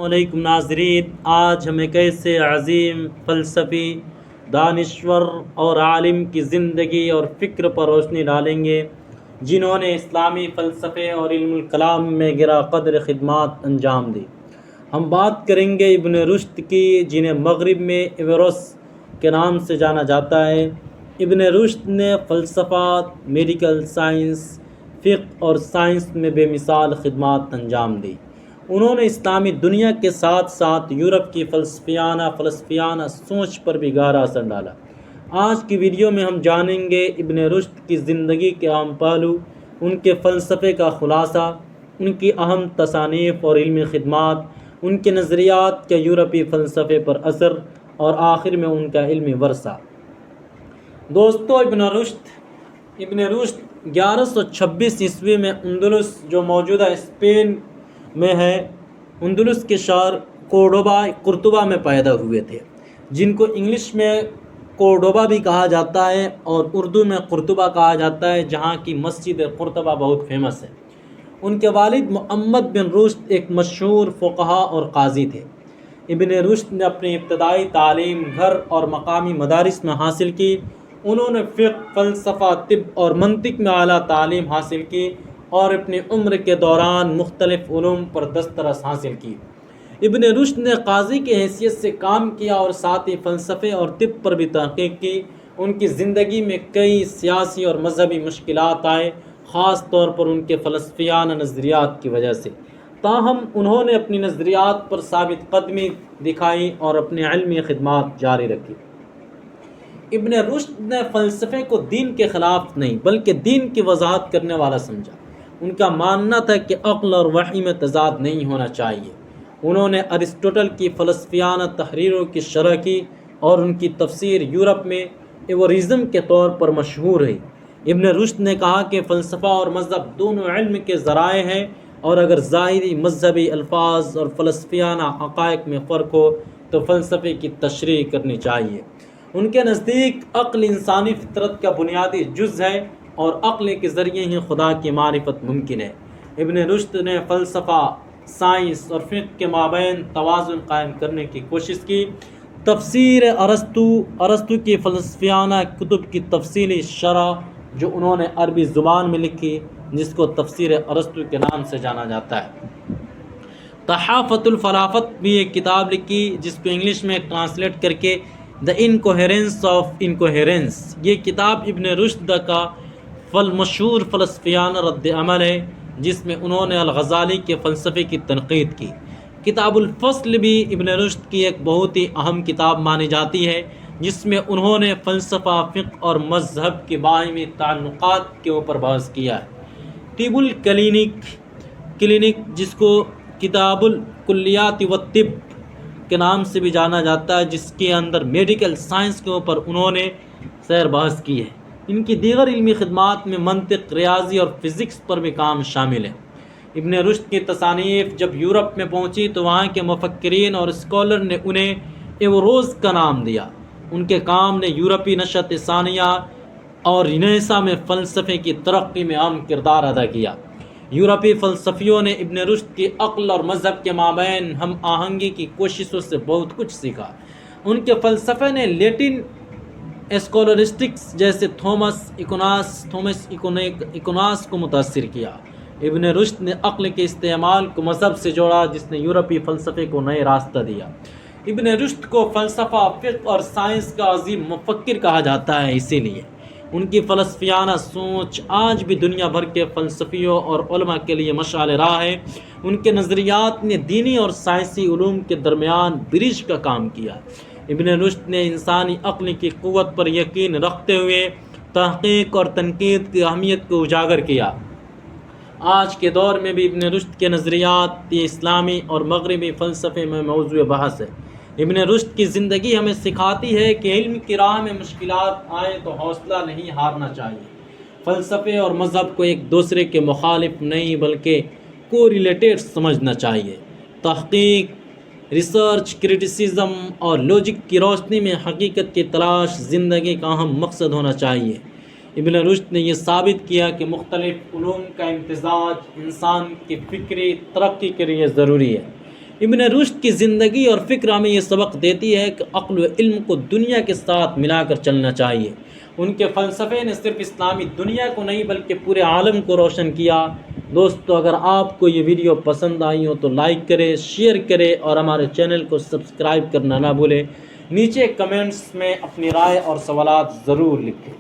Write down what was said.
السلام علیکم ناظرین، آج ہم ایک ایسے عظیم فلسفی، دانشور اور عالم کی زندگی اور فکر پر روشنی ڈالیں گے جنہوں نے اسلامی فلسفے اور علم الکلام میں گرا قدر خدمات انجام دی۔ ہم بات کریں گے ابن رشد کی، جنہیں مغرب میں ایوروس کے نام سے جانا جاتا ہے۔ ابن رشد نے فلسفہ، میڈیکل سائنس، فقہ اور سائنس میں بے مثال خدمات انجام دی۔ انہوں نے اسلامی دنیا کے ساتھ ساتھ یورپ کی فلسفیانہ سوچ پر بھی گہرا اثر ڈالا۔ آج کی ویڈیو میں ہم جانیں گے ابن رشد کی زندگی کے اہم پہلو، ان کے فلسفے کا خلاصہ، ان کی اہم تصانیف اور علمی خدمات، ان کے نظریات کے یورپی فلسفے پر اثر، اور آخر میں ان کا علمی ورثہ۔ دوستو، ابن رشد 1126 عیسوی میں اندلس، جو موجودہ اسپین میں ہے، اندلس کے شہر قرطبہ میں پیدا ہوئے تھے، جن کو انگلش میں کورڈوبا بھی کہا جاتا ہے اور اردو میں قرطبہ کہا جاتا ہے، جہاں کی مسجد قرطبہ بہت فیمس ہے۔ ان کے والد محمد بن رشد ایک مشہور فقہا اور قاضی تھے۔ ابن رشد نے اپنی ابتدائی تعلیم گھر اور مقامی مدارس میں حاصل کی۔ انہوں نے فقہ، فلسفہ، طب اور منطق میں اعلیٰ تعلیم حاصل کی اور اپنی عمر کے دوران مختلف علوم پر دسترس حاصل کی۔ ابن رشد نے قاضی کی حیثیت سے کام کیا اور ساتھ ہی فلسفے اور طب پر بھی تحقیق کی۔ ان کی زندگی میں کئی سیاسی اور مذہبی مشکلات آئے، خاص طور پر ان کے فلسفیانہ نظریات کی وجہ سے، تاہم انہوں نے اپنی نظریات پر ثابت قدمی دکھائی اور اپنی علمی خدمات جاری رکھی۔ ابن رشد نے فلسفے کو دین کے خلاف نہیں بلکہ دین کی وضاحت کرنے والا سمجھا۔ ان کا ماننا تھا کہ عقل اور وحی میں تضاد نہیں ہونا چاہیے۔ انہوں نے ارسطوٹل کی فلسفیانہ تحریروں کی شرح کی اور ان کی تفسیر یورپ میں ایوریزم کے طور پر مشہور ہے۔ ابن رشد نے کہا کہ فلسفہ اور مذہب دونوں علم کے ذرائع ہیں، اور اگر ظاہری مذہبی الفاظ اور فلسفیانہ حقائق میں فرق ہو تو فلسفے کی تشریح کرنی چاہیے۔ ان کے نزدیک عقل انسانی فطرت کا بنیادی جز ہے اور عقل کے ذریعے ہی خدا کی معرفت ممکن ہے۔ ابن رشد نے فلسفہ، سائنس اور فقہ کے مابین توازن قائم کرنے کی کوشش کی۔ تفسیر ارسطو کی فلسفیانہ کتب کی تفصیلی شرح جو انہوں نے عربی زبان میں لکھی، جس کو تفسیر ارسطو کے نام سے جانا جاتا ہے۔ تحافۃ الفلاسفہ بھی ایک کتاب لکھی، جس کو انگلش میں ٹرانسلیٹ کر کے دی انکوہیرنس آف انکوہیرنس۔ یہ کتاب ابن رشد کا مشہور فلسفیانہ رد عمل ہے، جس میں انہوں نے الغزالی کے فلسفے کی تنقید کی۔ کتاب الفصل بھی ابن رشد کی ایک بہت ہی اہم کتاب مانی جاتی ہے، جس میں انہوں نے فلسفہ، فقہ اور مذہب کے باہمی تعلقات کے اوپر بحث کیا ہے۔ طب الکلینک، جس کو کتاب الکلیات والطب کے نام سے بھی جانا جاتا ہے، جس کے اندر میڈیکل سائنس کے اوپر انہوں نے سیر بحث کی ہے۔ ان کی دیگر علمی خدمات میں منطق، ریاضی اور فزکس پر بھی کام شامل ہے۔ ابن رشد کی تصانیف جب یورپ میں پہنچی تو وہاں کے مفکرین اور اسکالر نے انہیں ایوروز کا نام دیا۔ ان کے کام نے یورپی نشأت ثانیہ اور رینیسا میں فلسفے کی ترقی میں اہم کردار ادا کیا۔ یورپی فلسفیوں نے ابن رشد کی عقل اور مذہب کے مابین ہم آہنگی کی کوششوں سے بہت کچھ سیکھا۔ ان کے فلسفے نے لیٹن اسکولرسٹکس جیسے تھومس ایکوناس کو متاثر کیا۔ ابن رشد نے عقل کے استعمال کو مذہب سے جوڑا، جس نے یورپی فلسفے کو نئے راستہ دیا۔ ابن رشد کو فلسفہ، فقہ اور سائنس کا عظیم مفکر کہا جاتا ہے، اسی لیے ان کی فلسفیانہ سوچ آج بھی دنیا بھر کے فلسفیوں اور علماء کے لیے مشعل راہ ہے۔ ان کے نظریات نے دینی اور سائنسی علوم کے درمیان برج کا کام کیا۔ ابن رشد نے انسانی عقل کی قوت پر یقین رکھتے ہوئے تحقیق اور تنقید کی اہمیت کو اجاگر کیا۔ آج کے دور میں بھی ابن رشد کے نظریات اسلامی اور مغربی فلسفے میں موضوع بحث ہے۔ ابن رشد کی زندگی ہمیں سکھاتی ہے کہ علم کی راہ میں مشکلات آئیں تو حوصلہ نہیں ہارنا چاہیے۔ فلسفے اور مذہب کو ایک دوسرے کے مخالف نہیں بلکہ کو ریلیٹڈ سمجھنا چاہیے۔ تحقیق، ریسرچ، کرٹیسزم اور لاجک کی روشنی میں حقیقت کی تلاش زندگی کا اہم مقصد ہونا چاہیے۔ ابن رشد نے یہ ثابت کیا کہ مختلف علوم کا امتزاج انسان کی فکری ترقی کے لیے ضروری ہے۔ ابن رشد کی زندگی اور فکر ہمیں یہ سبق دیتی ہے کہ عقل و علم کو دنیا کے ساتھ ملا کر چلنا چاہیے۔ ان کے فلسفے نے صرف اسلامی دنیا کو نہیں بلکہ پورے عالم کو روشن کیا۔ دوستو، اگر آپ کو یہ ویڈیو پسند آئی ہو تو لائک کریں، شیئر کریں اور ہمارے چینل کو سبسکرائب کرنا نہ بھولیں۔ نیچے کمنٹس میں اپنی رائے اور سوالات ضرور لکھیں۔